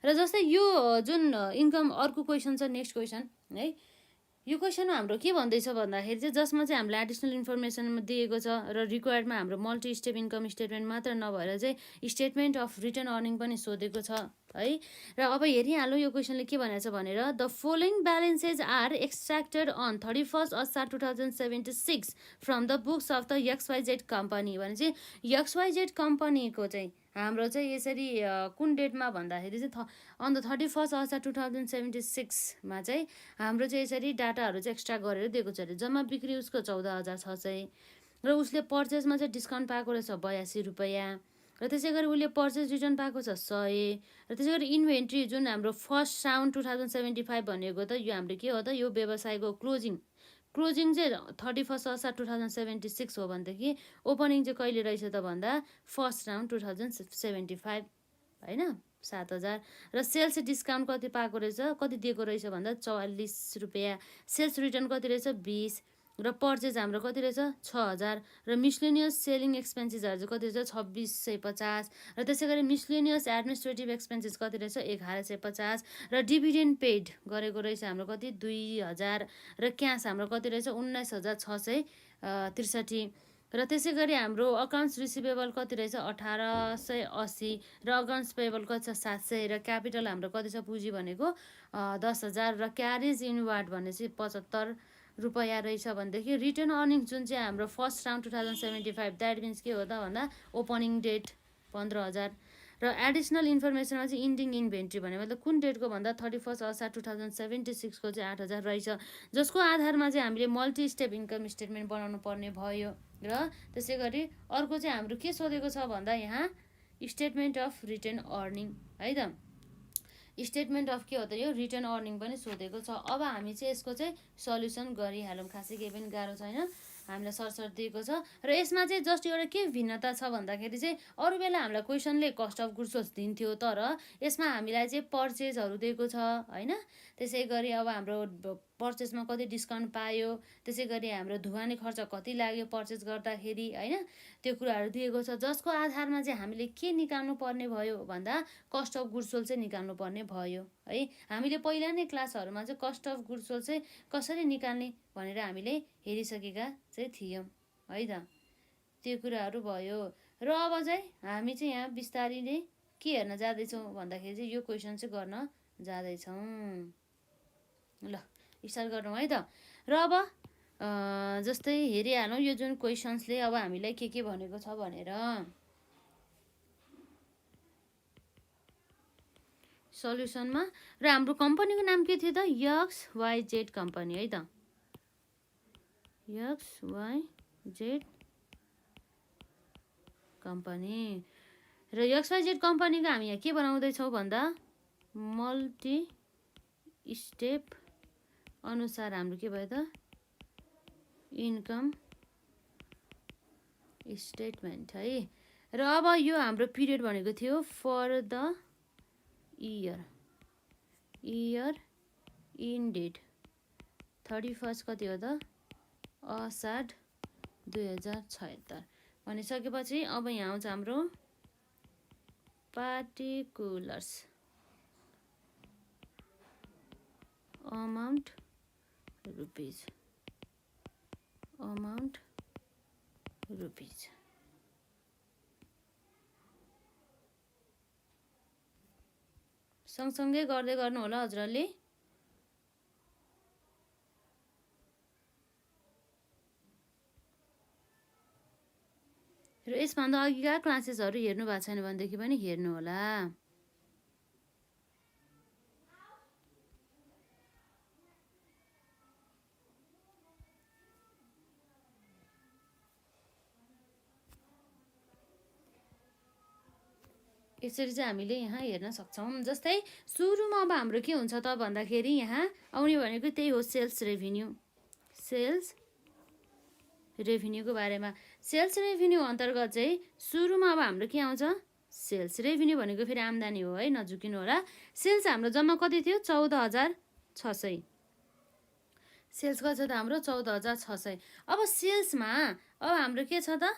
र जस्तै यो जुन इन्कम अर्को क्वेसन छ नेक्स्ट क्वेसन है यो क्वेसनमा हाम्रो के भन्दैछ भन्दाखेरि चाहिँ जसमा चाहिँ हामीलाई एडिसनल इन्फर्मेसन दिएको छ र रिक्वायर्डमा हाम्रो मल्टी स्टेप इन्कम स्टेटमेन्ट मात्र नभएर चाहिँ स्टेटमेन्ट अफ रिटर्न अर्निङ पनि सोधेको छ है र अब हेरिहालौँ यो क्वेसनले के भनेको छ भनेर the following balances are extracted on 31 असार 2076 from the books of the XYZ company भने चाहिँ XYZ कम्पनीको चाहिँ हाम्रो चाहिँ यसरी कुन डेटमा भन्दाखेरि चाहिँ अन द 31 असार 2076 चाहिँ हाम्रो चाहिँ यसरी डाटाहरू चाहिँ एक्स्ट्रा गरेर दिएको छ अरे जम्मा बिक्री उसको 14,600 र उसले पर्चेसमा चाहिँ डिस्काउन्ट पाएको रहेछ 82 रुपियाँ र त्यसै गरी उसले पर्चेस रिटर्न पाएको छ 100 र त्यसै गरी इन्भेन्ट्री जुन हाम्रो फर्स्ट राउन्ड 2075 भनेको त यो हाम्रो के हो त यो व्यवसायको क्लोजिङ चाहिँ 31 असार 2076 हो भनेदेखि ओपनिङ चाहिँ कहिले रहेछ त भन्दा फर्स्ट राउन्ड 2075 होइन 7,000 र सेल्स डिस्काउन्ट कति पाएको रहेछ कति दिएको रहेछ भन्दा 44 रुपियाँ सेल्स रिटर्न कति रहेछ 20 र पर्चेज हाम्रो कति रहेछ 6,000 र मिसलेनियस सेलिङ एक्सपेन्सेसहरू चाहिँ कति रहेछ 2650 र त्यसै गरी मिसलेनियस एडमिनिस्ट्रेटिभ एक्सपेन्सेस कति रहेछ 1150 र डिभिडेन्ड पेड गरेको रहेछ हाम्रो कति 2,000 र क्यास हाम्रो कति रहेछ 19,663 र त्यसै गरी हाम्रो अकाउन्ट्स रिसिभेबल कति रहेछ 1,880 र अकाउन्ट्स पेएबल कति छ 700 र क्यापिटल हाम्रो कति छ पुँजी भनेको 10,000 र क्यारेज इनवार्ड भने चाहिँ 75 रुपियाँ रहेछ भनेदेखि रिटर्न अर्निङ जुन चाहिँ हाम्रो फर्स्ट राउन्ड 2075 द्याट मिन्स के हो त भन्दा ओपनिङ डेट 15,000 र एडिसनल इन्फर्मेसनमा चाहिँ इन्डिङ इन्भेन्ट्री भने मतलब कुन डेटको भन्दा 31 असार 2076 को चाहिँ 8,000 रहेछ जसको आधारमा चाहिँ हामीले मल्टी स्टेप इन्कम स्टेटमेन्ट बनाउनु पर्ने भयो र त्यसै गरी अर्को चाहिँ हाम्रो के सोधेको छ भन्दा यहाँ स्टेटमेन्ट अफ रिटर्न अर्निङ है त स्टेटमेन्ट अफ के हो त यो रिटर्न अर्निङ पनि सोधेको छ अब हामी चाहिँ यसको चाहिँ सल्युसन गरिहालौँ खासै केही पनि गाह्रो छैन हामीलाई सरसर दिएको छ र यसमा चाहिँ जस्ट एउटा के भिन्नता छ भन्दाखेरि चाहिँ अरू बेला हामीलाई क्वेसनले कस्ट अफ गुड्स सोल्स दिन्थ्यो तर यसमा हामीलाई चाहिँ पर्चेजहरू दिएको छ होइन त्यसै गरी अब हाम्रो पर्चेसमा कति डिस्काउन्ट पायो त्यसै गरी हाम्रो ढुवानी खर्च कति लाग्यो पर्चेस गर्दाखेरि होइन त्यो कुराहरू दिएको छ जसको आधारमा चाहिँ हामीले के निकाल्नु पर्ने भयो भन्दा कस्ट अफ गुड्स सोल्स चाहिँ निकाल्नु पर्ने भयो है हामीले पहिला नै क्लासहरूमा चाहिँ कस्ट अफ गुड्स सोल्स चाहिँ कसरी निकाल्ने भनेर हामीले हेरिसकेका चाहिँ थियौँ है त त्यो कुराहरू भयो र अब चाहिँ हामी चाहिँ यहाँ बिस्तारै नै के हेर्न जाँदैछौँ भन्दाखेरि चाहिँ यो क्वेसन चाहिँ गर्न जाँदैछौँ ल स्टार्ट गरौँ है त र अब जस्तै हेरिहालौँ यो जुन क्वेसन्सले अब हामीलाई के भनेको छ भनेर सल्युसनमा र हाम्रो कम्पनीको नाम के थियो त XYZ कम्पनी है त XYZ कम्पनी र XYZ कम्पनीको हामी यहाँ के बनाउँदैछौँ भन्दा मल्टी स्टेप अनुसार हाम्रो के भयो त इन्कम स्टेटमेन्ट है र अब यो हाम्रो पिरियड भनेको थियो फर द इयर इन्डेड 31 कति हो त असार 2076 भनिसकेपछि अब यहाँ आउँछ हाम्रो पार्टिकुलर्स अमाउन्ट रुपिज सँगसँगै गर्दै गर्नु होला हजुरले र यसभन्दा अघिका क्लासेसहरू हेर्नु भएको छैन भनेदेखि पनि हेर्नु होला यसरी चाहिँ हामीले यहाँ हेर्न सक्छौँ जस्तै सुरुमा अब हाम्रो के हुन्छ त भन्दाखेरि यहाँ आउने भनेको त्यही हो सेल्स रेभिन्यूको बारेमा सेल्स रेभिन्यू अन्तर्गत चाहिँ सुरुमा अब हाम्रो के आउँछ सेल्स रेभिन्यू भनेको फेरि आम्दानी हो है नझुकिनु होला सेल्स हाम्रो जम्मा कति थियो 14,600 सेल्स कति छ त हाम्रो 14,600 अब सेल्समा अब हाम्रो के छ त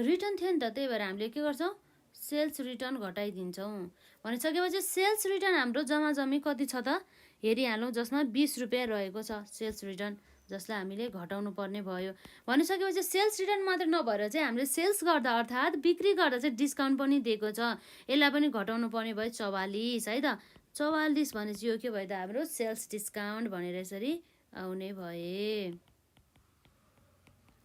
रिटर्न थियो नि त त्यही भएर हामीले के गर्छौँ सेल्स रिटर्न घटाइदिन्छौँ भनिसकेपछि सेल्स रिटर्न हाम्रो जम्मा जम्मी कति छ त हेरिहालौँ, जसमा 20 रुपियाँ रहेको छ सेल्स रिटर्न, जसलाई हामीले घटाउनु पर्ने भयो। भनिसकेपछि सेल्स रिटर्न मात्र नभएर चाहिँ हामीले सेल्स गर्दा अर्थात् बिक्री गर्दा चाहिँ डिस्काउन्ट पनि दिएको छ, यसलाई पनि घटाउनु पर्ने भयो 44 है त। 44 भनेपछि यो के भयो त हाम्रो सेल्स डिस्काउन्ट भनेर यसरी आउने भए।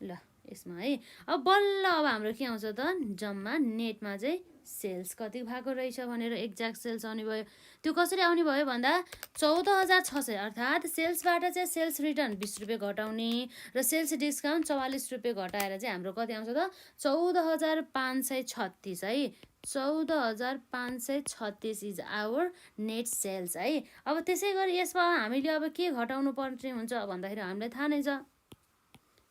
ल यसमा है अब बल्ल अब हाम्रो के आउँछ त जम्मा नेटमा चाहिँ सेल्स कति भएको रहेछ भनेर एक्ज्याक्ट सेल्स आउने भयो। त्यो कसरी आउने भयो भन्दा 14,600 अर्थात् सेल्सबाट चाहिँ सेल्स रिटर्न 20 रुपियाँ घटाउने र सेल्स डिस्काउन्ट 44 रुपियाँ घटाएर चाहिँ हाम्रो कति आउँछ त 14,536 है। 14,536 इज आवर नेट सेल्स है। अब त्यसै गरी यसमा हामीले अब के घटाउनु पर्ने हुन्छ भन्दाखेरि हामीलाई थाहा नै छ,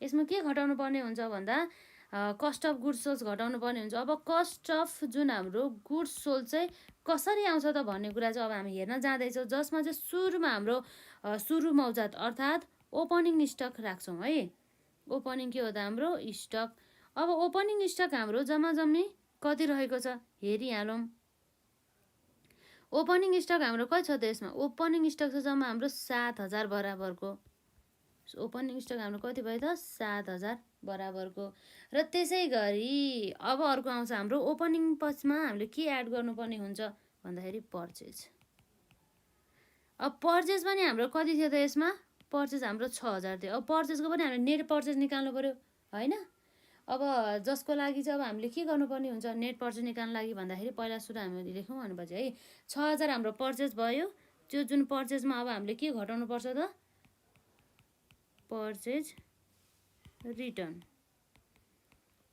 यसमा के घटाउनु पर्ने हुन्छ भन्दा कस्ट अफ गुड्स सोल्स घटाउनु पर्ने हुन्छ। अब कस्ट अफ जुन हाम्रो गुड्स सोल्ड चाहिँ कसरी आउँछ त भन्ने कुरा चाहिँ अब हामी हेर्न जाँदैछौँ, जसमा चाहिँ सुरुमा हाम्रो सुरु मौजात अर्थात् ओपनिङ स्टक राख्छौँ है। ओपनिङ के हो त हाम्रो स्टक। अब ओपनिङ स्टक हाम्रो जम्मा जम्मी कति रहेको छ हेरिहालौँ। ओपनिङ स्टक हाम्रो कति छ त यसमा, ओपनिङ स्टक छ जम्मा हाम्रो 7,000 बराबरको। ओपनिङ स्टक हाम्रो कति भयो त 7,000 बराबरको। र त्यसै गरी अब अर्को आउँछ हाम्रो ओपनिङ पछिमा हामीले के एड गर्नुपर्ने हुन्छ भन्दाखेरि पर्चेज। अब पर्चेज पनि हाम्रो कति थियो त यसमा, पर्चेज हाम्रो 6,000 थियो। अब पर्चेजको पनि हामीले नेट पर्चेज निकाल्नु पर्यो होइन। अब जसको लागि चाहिँ अब हामीले के गर्नुपर्ने हुन्छ नेट पर्चेज निकाल्नु लागि भन्दाखेरि पहिला सुरु हामीले लेखौँ भनेपछि है 6,000 हाम्रो पर्चेज भयो। त्यो जुन पर्चेजमा अब हामीले के घटाउनु पर्छ त पर्चेज रिटर्न।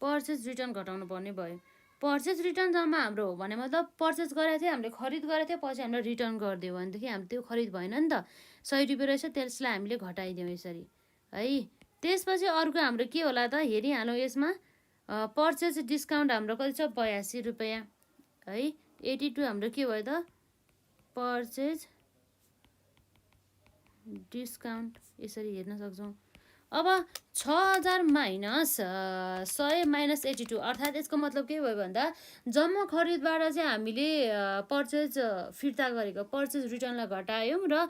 पर्चेज रिटर्न घटाउनु पर्ने भयो। पर्चेज रिटर्न जम्मा हाम्रो हो भने मतलब पर्चेज गरेको थियो हामीले, खरिद गरेको थियो, पछि हामीले रिटर्न गरिदियो भनेदेखि हाम्रो त्यो खरिद भएन नि त, 100 रुपियाँ रहेछ त्यसलाई हामीले घटाइदियौँ यसरी है। त्यसपछि अर्को हाम्रो के होला त हेरिहालौँ। यसमा पर्चेज डिस्काउन्ट हाम्रो कति छ 82 रुपियाँ है। 82 हाम्रो के भयो त पर्चेज डिस्काउन्ट यसरी हेर्न सक्छौँ। अब 6,000 माइनस 100 माइनस 82 अर्थात् यसको मतलब के भयो भन्दा जम्मा खरिदबाट चाहिँ हामीले पर्चेज फिर्ता गरेको पर्चेज रिटर्नलाई घटायौँ र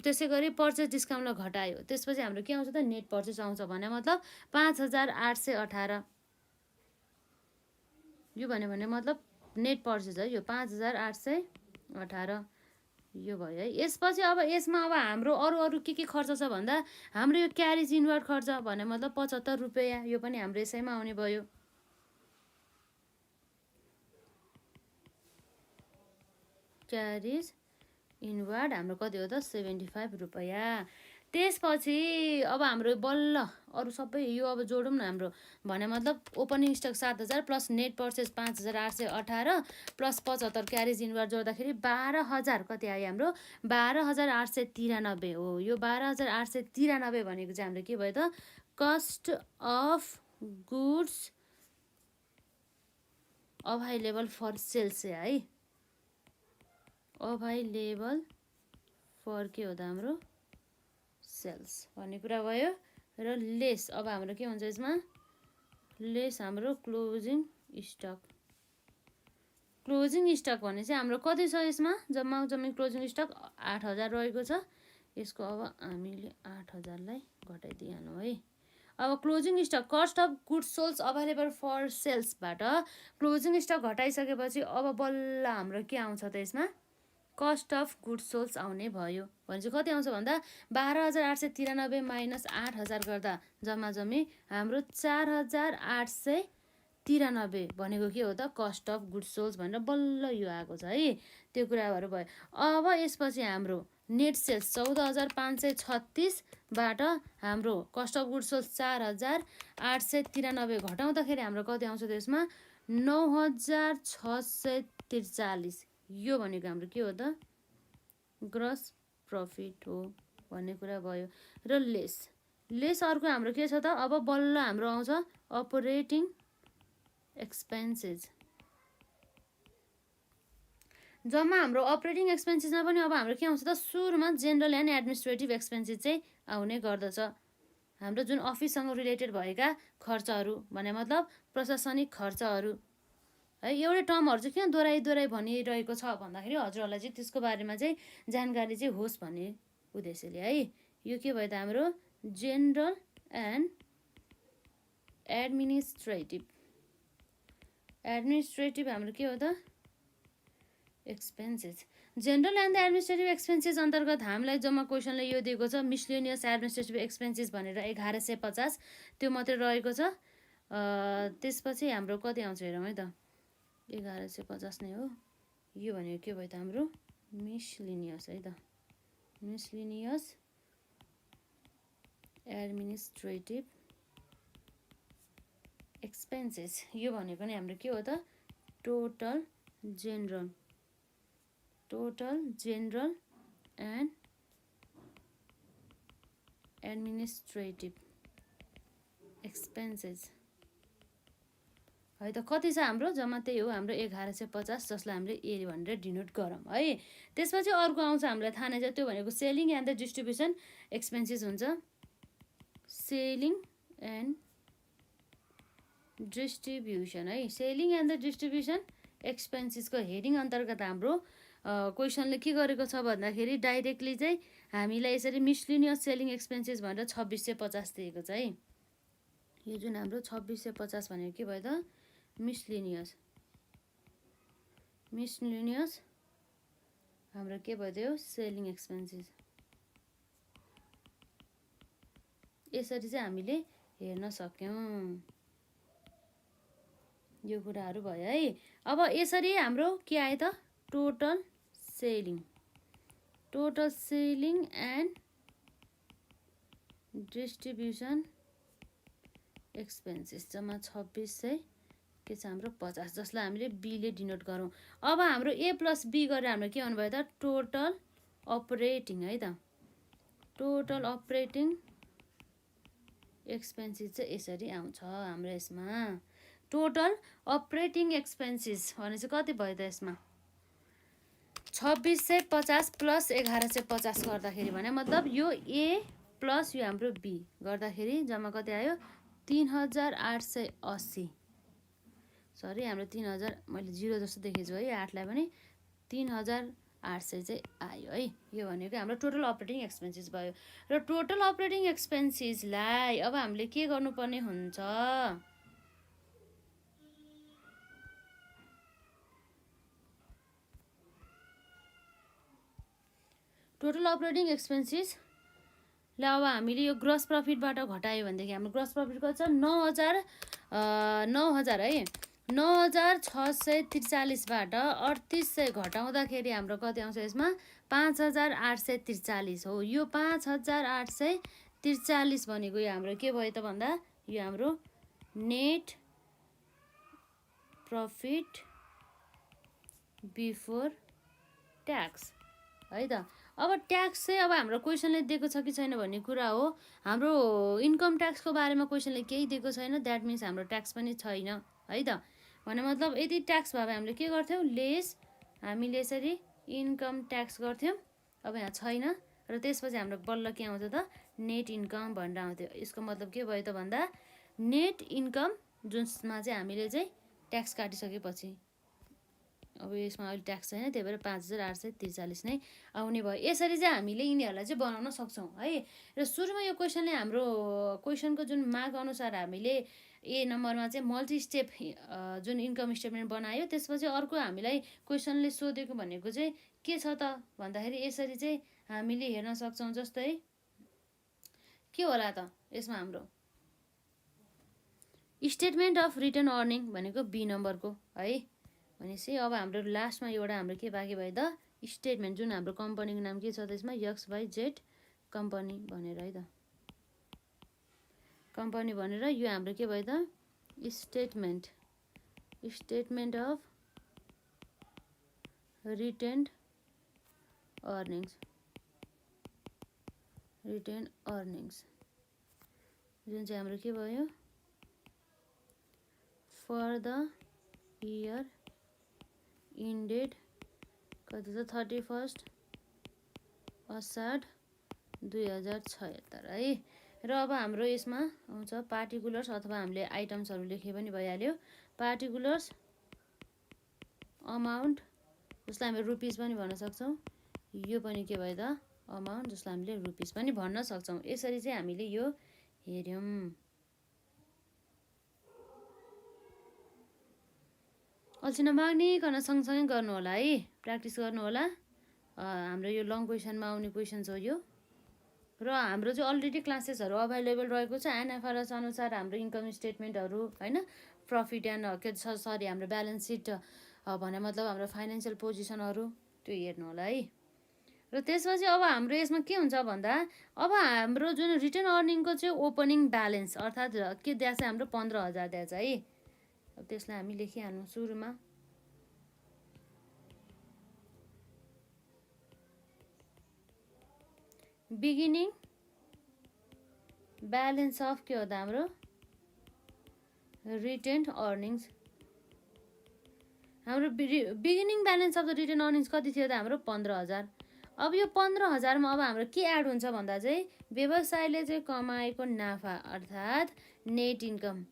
त्यसै गरी पर्चेज डिस्काउन्टलाई घटायो। त्यसपछि हाम्रो के आउँछ त नेट पर्चेज आउँछ भने मतलब 5,818 यो भने मतलब नेट पर्चेज है यो 5,818 यो भयो है। यसपछि अब यसमा अब हाम्रो अरू के खर्च छ भन्दा हाम्रो यो क्यारेज इनवर्ड खर्च भने मतलब 75 रुपियाँ, यो पनि हाम्रो यसैमा आउने भयो। क्यारेज इनवर्ड हाम्रो कति हो त 75 रुपियाँ। त्यसपछि अब हाम्रो बल्ल अरू सबै यो अब जोडौँ न हाम्रो भने मतलब opening stock 7,000 plus net purchase 5,818 plus 75 carriage inward जोड्दाखेरि 12,000 कति आयो हाम्रो 12,893 हो। यो 12,893 भनेको चाहिँ हाम्रो के भयो त cost of goods available for sales है। अभाइलेबल फर के हो त हाम्रो सेल्स भन्ने कुरा भयो। र लेस अब हाम्रो के हुन्छ यसमा लेस हाम्रो क्लोजिङ स्टक। क्लोजिङ स्टक भने चाहिँ हाम्रो कति छ यसमा जम्मा जम्मी क्लोजिङ स्टक 8,000 रहेको छ। यसको अब हामीले 8,000 लाई घटाइदिइहालौँ है। अब closing stock cost of goods sold available for सेल्सबाट क्लोजिङ स्टक घटाइसकेपछि अब बल्ल हाम्रो के आउँछ त यसमा कस्ट अफ गुड्स सोल्स आउने भयो। भनेपछि कति आउँछ भन्दा 12,893 माइनस 8,000 गर्दा जम्मा जम्मी हाम्रो 4,893 भनेको के हो त कस्ट अफ गुड्स सोल्स भनेर बल्ल यो आएको छ है। त्यो कुराहरू भयो। अब यसपछि हाम्रो नेट सेल्स 14,536 बाट हाम्रो कस्ट अफ गुड्स सोल्स 4,893 घटाउँदाखेरि हाम्रो कति आउँछ त्यसमा 9,643 यो भनेको हाम्रो के हो त ग्रस प्रफिट हो भन्ने कुरा भयो। र लेस अर्को हाम्रो के छ त अब बल्ल हाम्रो आउँछ अपरेटिङ एक्सपेन्सेस। जम्मा हाम्रो अपरेटिङ एक्सपेन्सेसमा पनि अब हाम्रो के आउँछ त सुरुमा जेनरल एन्ड एडमिनिस्ट्रेटिभ एक्सपेन्सेस चाहिँ आउने गर्दछ। हाम्रो जुन अफिससँग रिलेटेड भएका खर्चहरू भने मतलब प्रशासनिक खर्चहरू है। एउटै टर्महरु चाहिँ किन दोहोऱ्याइ भनिरहेको छ भन्दाखेरि हजुरहरूलाई चाहिँ त्यसको बारेमा चाहिँ जानकारी चाहिँ होस् भन्ने उद्देश्यले है। यो के भयो त हाम्रो जेनरल एन्ड एडमिनिस्ट्रेटिभ हाम्रो के हो त expenses. General and administrative expenses अन्तर्गत हामीलाई जम्मा क्वेसनले यो दिएको छ मिसलेनियस एडमिनिस्ट्रेटिभ एक्सपेन्सेस भनेर 1150 त्यो मात्रै रहेको छ। त्यसपछि हाम्रो कति आउँछ हेरौँ है त 1150 नै हो। यो भनेको के भयो त हाम्रो मिसलेनियस है त मिसलेनियस एडमिनिस्ट्रेटिभ एक्सपेन्सेस। यो भनेको नै हाम्रो के हो त total general and administrative expenses है त। कति छ हाम्रो जम्मा त्यही हो हाम्रो 1150 जसलाई हामीले ए भनेर डिनोट गरौँ है। त्यसपछि अर्को आउँछ हामीलाई थाहा नै छ त्यो भनेको selling and the distribution expenses हुन्छ। सेलिङ एन्ड डिस्ट्रिब्युसन है। सेलिङ एन्ड द डिस्ट्रिब्युसन एक्सपेन्सेसको हेडिङ अन्तर्गत हाम्रो क्वेसनले के गरेको छ भन्दाखेरि डाइरेक्टली चाहिँ हामीलाई यसरी मिसलेनियस सेलिङ एक्सपेन्सेस भनेर 2650 दिएको छ है। यो जुन हाम्रो 2650 भनेको के भयो त मिसलेनियस हाम्रो के भयो त्यो सेलिङ एक्सपेन्सेस। यसरी चाहिँ हामीले हेर्न सक्यौं। यो कुराहरू भयो है। अब यसरी हाम्रो के आयो त total selling and distribution expenses जम्मा 2600 के छ हाम्रो 50 जसलाई हामीले बी ले डिनोट गरौँ। अब हाम्रो ए प्लस बी गरेर हाम्रो के भन्नुभयो त टोटल अपरेटिङ है त। टोटल अपरेटिङ एक्सपेन्सेस चाहिँ यसरी आउँछ हाम्रो यसमा। टोटल अपरेटिङ एक्सपेन्सेस भने चाहिँ कति भयो त यसमा 2650 प्लस 1150 गर्दाखेरि भने मतलब यो ए प्लस यो हाम्रो बी गर्दाखेरि जम्मा कति आयो 3880। सरी हाम्रो 3000 मैले 0 जस्तो देखेको छु है 8 लाई पनि 3800 चाहिँ आयो है। यो भनेको हाम्रो टोटल अपरेटिङ एक्सपेन्सेस भयो। र टोटल अपरेटिङ एक्सपेन्सेसलाई अब हामीले के गर्नुपर्ने हुन्छ टोटल अपरेटिङ एक्सपेन्सेस ल अब हामीले यो ग्रस प्रफिटबाट घटायो भनेदेखि हाम्रो ग्रस प्रफिट कति छ 9000 है 9643 बाट 3800 घटाउँदाखेरि हाम्रो कति आउँछ यसमा 5843 हो। यो 5843 भनेको यो हाम्रो के भयो त भन्दा यो हाम्रो नेट प्रफिट बिफोर ट्याक्स है त। अब ट्याक्स चाहिँ अब हाम्रो क्वेसनले दिएको छ कि छैन भन्ने कुरा हो। हाम्रो इन्कम ट्याक्सको बारेमा क्वेसनले केही दिएको छैन द्याट मिन्स हाम्रो ट्याक्स पनि छैन है त। भने मतलब यदि ट्याक्स भए हामीले के गर्थ्यौँ लेस हामीले यसरी इन्कम ट्याक्स गर्थ्यौँ। अब यहाँ छैन र त्यसपछि हाम्रो बल्ल के आउँछ त नेट इन्कम भनेर आउँथ्यो। यसको मतलब के भयो त भन्दा नेट इन्कम जुनमा चाहिँ हामीले चाहिँ ट्याक्स काटिसकेपछि अब यसमा अहिले ट्याक्स छैन त्यही भएर 5843 नै आउने भयो। यसरी चाहिँ हामीले यिनीहरूलाई चाहिँ बनाउन सक्छौँ है। र सुरुमा यो क्वेसनले हाम्रो क्वेसनको जुन माग अनुसार हामीले ए नम्बरमा चाहिँ मल्टी स्टेप जुन इन्कम स्टेटमेन्ट बनायो। त्यसपछि अर्को हामीलाई क्वेसनले सोधेको भनेको चाहिँ के छ त भन्दाखेरि यसरी चाहिँ हामीले हेर्न सक्छौँ। जस्तै के होला त यसमा हाम्रो स्टेटमेन्ट अफ रिटर्न अर्निङ भनेको बी नम्बरको है। भनेपछि अब हाम्रो लास्टमा एउटा हाम्रो के बाँकी भयो त स्टेटमेन्ट जुन हाम्रो कम्पनीको नाम के छ त्यसमा XYZ कम्पनी भनेर है त कम्पनी भनेर यो हाम्रो के भयो त स्टेटमेन्ट अफ रिटेन अर्निङ्स जुन चाहिँ हाम्रो के भयो फर द इयर इन्डेड कति छ 31 असाढ 2076 है। र अब हाम्रो यसमा आउँछ पार्टिकुलर्स अथवा हामीले आइटम्सहरू लेखे पनि भइहाल्यो। पार्टिकुलर्स अमाउन्ट जसलाई हामी रुपिस पनि भन्न सक्छौँ, यो पनि के भयो त अमाउन्ट जसलाई हामीले रुपिस पनि भन्न सक्छौँ। यसरी चाहिँ हामीले यो हेर्यौँ। अल्छी नमाग्निकन सँगसँगै गर्नु होला है, प्र्याक्टिस गर्नु होला। हाम्रो यो लङ क्वेसनमा आउने क्वेसन्स हो यो, र हाम्रो चाहिँ अलरेडी क्लासेसहरू अभाइलेबल रहेको छ। एनएफआरएस अनुसार हाम्रो इन्कम स्टेटमेन्टहरू होइन, प्रफिट एन्ड सरी हाम्रो ब्यालेन्स सिट भने मतलब हाम्रो फाइनेन्सियल पोजिसनहरू त्यो हेर्नु होला है। र त्यसपछि अब हाम्रो यसमा के हुन्छ भन्दा अब हाम्रो जुन रिटर्न अर्निङको चाहिँ ओपनिङ ब्यालेन्स अर्थात् के दिएको छ हाम्रो 15,000 दिएको छ है। अब त्यसलाई हामी लेखिहाल्नु सुरुमा। बिगिनिङ ब्यालेन्स अफ के हो त हाम्रो रिटेन अर्निङ्स। हाम्रो beginning balance of the retained earnings कति थियो त हाम्रो 15,000। अब यो 15,000 मा अब हाम्रो के एड हुन्छ भन्दा चाहिँ व्यवसायले चाहिँ कमाएको नाफा अर्थात् नेट इन्कम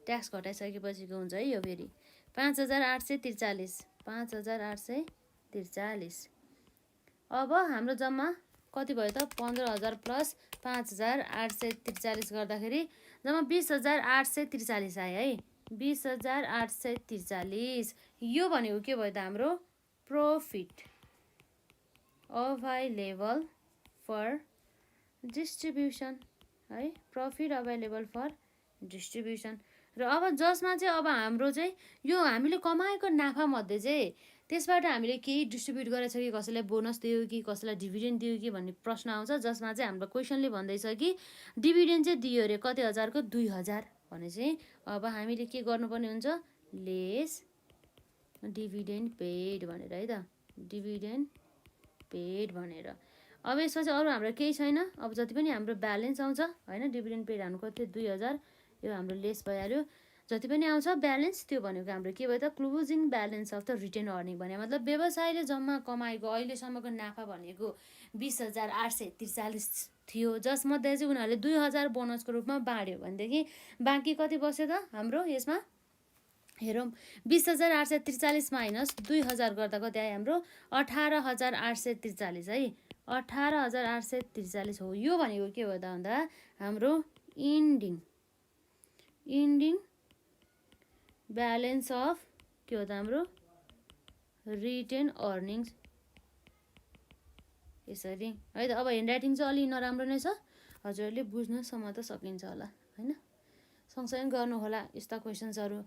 ट्याक्स घटाइसकेपछिको हुन्छ है यो फेरि 5,843 5,843। अब हाम्रो जम्मा कति भयो त 15,000 प्लस 5,843 गर्दाखेरि जम्मा 20,843 आयो है। 20,843 यो भनेको के भयो त हाम्रो प्रॉफिट अभाइलेबल फर डिस्ट्रिब्युसन है, प्रॉफिट अभाइलेबल फर डिस्ट्रिब्युसन। र अब जसमा चाहिँ अब हाम्रो चाहिँ यो हामीले कमाएको नाफा मध्ये चाहिँ त्यसबाट हामीले केही डिस्ट्रिब्युट गरेछ कि, कसैलाई बोनस दियो कि, कसैलाई डिभिडेन्ड दियो कि भन्ने प्रश्न आउँछ, जसमा चाहिँ हाम्रो क्वेसनले भन्दैछ कि डिभिडेन्ड चाहिँ दियो अरे कति हजारको 2,000 भने चाहिँ अब हामीले के गर्नुपर्ने हुन्छ लेस डिभिडेन्ड पेड भनेर है त, डिभिडेन्ड पेड भनेर। अब यसपछि अरू हाम्रो केही छैन। अब जति पनि हाम्रो ब्यालेन्स आउँछ होइन, डिभिडेन्ड पेड हाम्रो कति 2,000 यो हाम्रो लेस भइहाल्यो। जति पनि आउँछ ब्यालेन्स त्यो भनेको हाम्रो के भयो त closing balance of the retained earning भने मतलब व्यवसायले जम्मा कमाएको अहिलेसम्मको नाफा भनेको 20,843 थियो, जसमध्ये चाहिँ उनीहरूले 2,000 बोनसको रूपमा बाँड्यो भनेदेखि बाँकी कति बस्यो त हाम्रो यसमा हेरौँ 20,843 माइनस 2,000 गर्दा कति आयो हाम्रो 18,843 है। 18,843 हो। यो भनेको के हो त भन्दा हाम्रो इन्डिङ ब्यालेन्स अफ के हो त हाम्रो रिटेन अर्निङ्स यसरी है त। अब ह्यान्डराइटिङ चाहिँ अलि नराम्रो नै छ, हजुरहरूले बुझ्नसम्म त सकिन्छ होला होइन। सँगसँगै गर्नु होला यस्ता क्वेसन्सहरू।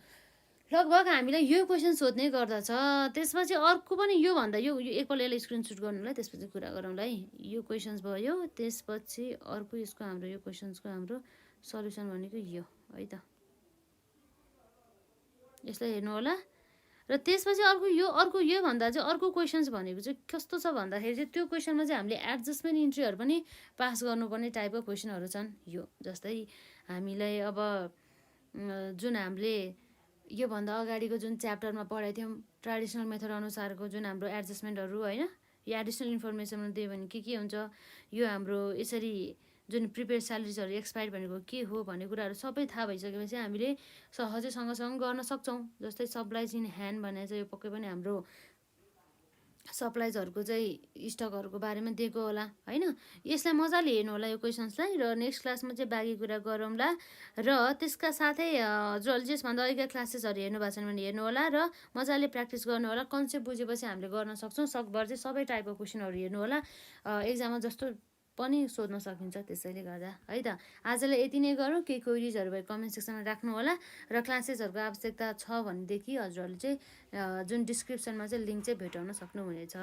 लगभग हामीलाई यो क्वेसन सोध्ने गर्दछ। त्यसपछि अर्को पनि यो भन्दा यो एकपल्ट यसलाई स्क्रिनसट गर्नुलाई त्यसपछि कुरा गरौँला है। यो क्वेसन्स भयो, त्यसपछि अर्को यसको हाम्रो यो क्वेसन्सको हाम्रो सल्युसन भनेको यो है त, यसलाई हेर्नु होला। र त्यसपछि अर्को यो भन्दा चाहिँ अर्को क्वेसन्स भनेको चाहिँ कस्तो छ भन्दाखेरि चाहिँ त्यो क्वेसनमा चाहिँ हामीले एडजस्टमेन्ट इन्ट्रीहरू पनि पास गर्नुपर्ने टाइपको क्वेसनहरू छन्। यो जस्तै हामीलाई अब जुन हामीले योभन्दा अगाडिको जुन च्याप्टरमा पढाएको थियौँ ट्रेडिसनल मेथड अनुसारको जुन हाम्रो एडजस्टमेन्टहरू होइन, यो एडिसनल इन्फर्मेसन दियो भने के हुन्छ, यो हाम्रो यसरी जुन प्रिपेयर स्यालेरिजहरू एक्सपायर भनेको के हो भन्ने कुराहरू सबै थाहा भइसकेपछि हामीले सहजै सँगसँगै गर्न सक्छौँ। जस्तै सप्लाइज इन ह्यान्ड भने चाहिँ यो पक्कै पनि हाम्रो सप्लाइजहरूको चाहिँ स्टकहरूको बारेमा दिएको होला होइन। यसलाई मजाले हेर्नु होला यो क्वेसन्सलाई, र नेक्स्ट क्लासमा चाहिँ बाँकी कुरा गरौँला। र त्यसका साथै हजुरहरूले यसभन्दा अहिलेका क्लासेसहरू हेर्नु भएको छैन भने हेर्नु होला र मजाले प्र्याक्टिस गर्नु होला। कन्सेप्ट बुझेपछि हामीले गर्न सक्छौँ। सकभर चाहिँ सबै टाइपको क्वेसनहरू हेर्नु होला, एक्जाममा जस्तो पनि सोध्न सकिन्छ। त्यसैले गर्दा है त आजलाई यति नै गरौँ। केही क्वेरिजहरू भए कमेन्ट सेक्सनमा राख्नु होला, र क्लासेसहरूको आवश्यकता छ भनेदेखि हजुरहरूले चाहिँ जुन डिस्क्रिप्सनमा चाहिँ लिङ्क चाहिँ भेटाउन सक्नुहुनेछ।